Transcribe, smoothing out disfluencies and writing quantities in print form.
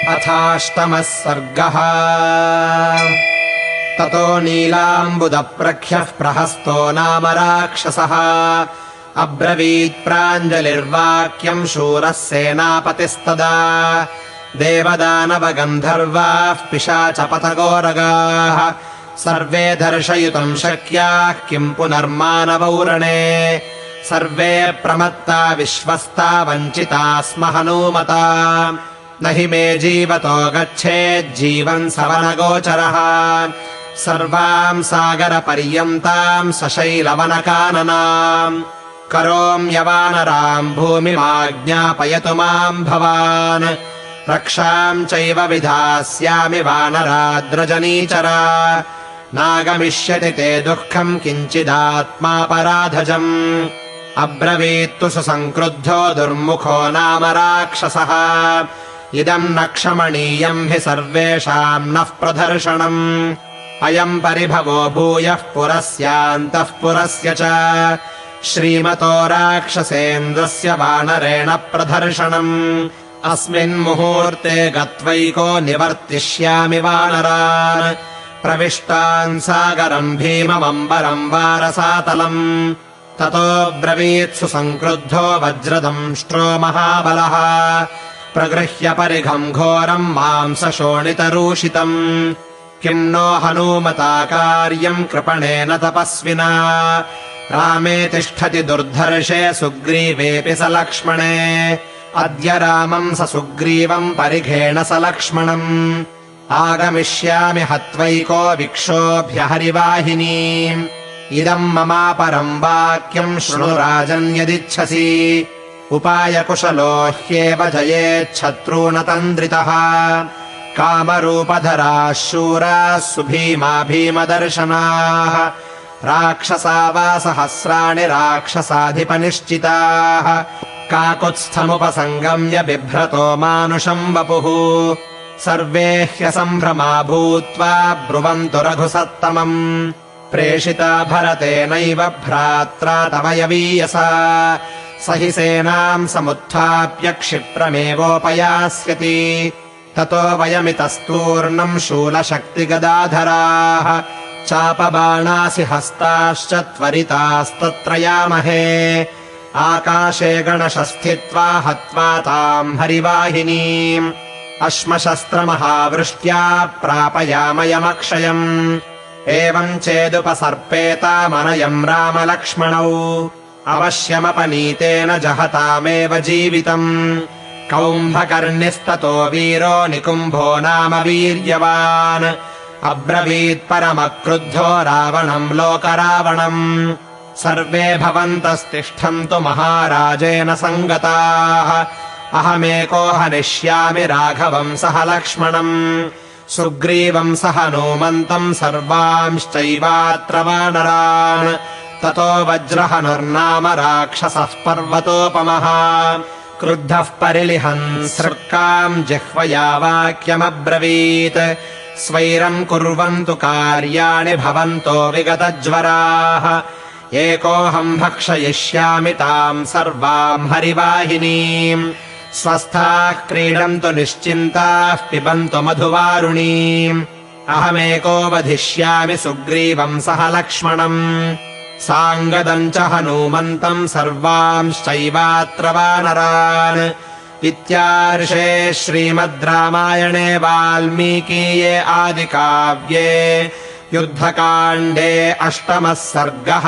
अथाष्टमः सर्गः। ततो नीलाम्बुदप्रख्यः प्रहस्तो नाम राक्षसः अब्रवीत् प्राञ्जलिर्वाक्यम् शूरः सेनापतिस्तदा। देवदानवगन्धर्वाः पिशाचपतगोरगाः सर्वे दर्शयितुम् शक्याः किम् पुनर्मानवौरणे। सर्वे प्रमत्ता विश्वस्ता वञ्चिता स्म हनूमता। न हि मे जीवतो गच्छेज्जीवन् सवनगोचरः। सर्वाम् सागरपर्यन्ताम् सशैलवनकाननाम् करोम्यवानराम् भूमिमाज्ञापयतु माम् भवान्। रक्षाम् चैव विधास्यामि वानराद्रजनीचरा। नागमिष्यति ते दुःखम् किञ्चिदात्मापराधजम्। अब्रवीत्तु सुसङ्क्रुद्धो दुर्मुखो नाम राक्षसः। इदम् न क्षमणीयम् हि सर्वेषाम् नः प्रदर्शनम्। अयम् परिभवो भूयः पुरस्यान्तः पुरस्य च। श्रीमतो राक्षसेन्द्रस्य वानरेण प्रदर्शनम्। अस्मिन् मुहूर्ते गत्वैको निवर्तिष्यामि वानरान्। प्रविष्टान् सागरम् भीममम्बरम् वारसातलम्। ततो ब्रवीत्सु सङ्क्रुद्धो वज्रदंष्ट्रो महाबलः। प्रगृह्य परिघम् घोरम् मांसशोणितरूषितम्। किम् नो हनूमता कार्यम् कृपणेन तपस्विना। रामे तिष्ठति दुर्धर्षे सुग्रीवेऽपि सलक्ष्मणे। अद्य रामम् स सुग्रीवम् परिघेण सलक्ष्मणम्। आगमिष्यामि हत्वैको विक्षोभ्य हरिवाहिनीम्। इदम् ममापरम् वाक्यम् शृणु राजन् यदिच्छसि। उपायकुशलो ह्येव जयेच्छत्रूनतन्द्रितः। कामरूपधराः शूराः सुभीमा भीमदर्शनाः। राक्षसा वा सहस्राणि राक्षसाधिपनिश्चिताः। काकुत्स्थमुपसङ्गम्य बिभ्रतो मानुषम् वपुः। सर्वे ह्यसम्भ्रमा भूत्वा ब्रुवन्तु रघुसत्तमम्। प्रेषिता भरतेनैव भ्रात्रा तव यवीयसा। स हि सेनाम् समुत्थाप्य क्षिप्रमेवोपयास्यति। ततो वयमितस्तूर्णम् शूलशक्तिगदाधराः। चापबाणासि हस्ताश्च त्वरितास्तत्रयामहे। आकाशे गणशस्थित्वा हत्वा ताम् हरिवाहिनीम्। अश्मशस्त्रमहावृष्ट्या प्रापयामयमक्षयम्। एवम् चेदुपसर्पेतामनयम् रामलक्ष्मणौ। अवश्यमपनीतेन जहतामेव जीवितम्। कौम्भकर्णिस्ततो वीरो निकुम्भो नाम वीर्यवान्। अब्रवीत् परमक्रुद्धो रावणम् लोकरावणम्। सर्वे भवन्तस्तिष्ठन्तु महाराजेन सङ्गताः। अहमेको हनिष्यामि राघवम् सह लक्ष्मणम्। सुग्रीवम् सह हनूमन्तम् सर्वांश्चैवात्र वानरान्। ततो वज्रहनुर्नाम राक्षसः पर्वतोपमः। क्रुद्धः परिलिहन् सृक्काम् जिह्वया वाक्यमब्रवीत्। स्वैरम् कुर्वन्तु कार्याणि भवन्तो विगतज्वराः। एकोऽहम् भक्षयिष्यामि ताम् सर्वाम् हरिवाहिनीम्। स्वस्थाः क्रीडन्तु निश्चिन्ताः पिबन्तु मधुवारुणीम्। अहमेको वधिष्यामि सुग्रीवम् सह लक्ष्मणम्। साङ्गदम् च हनूमन्तम् सर्वांश्चैवात्र वानरान्। इत्यार्षे श्रीमद् रामायणे वाल्मीकीये आदिकाव्ये युद्धकाण्डे 8मः सर्गः।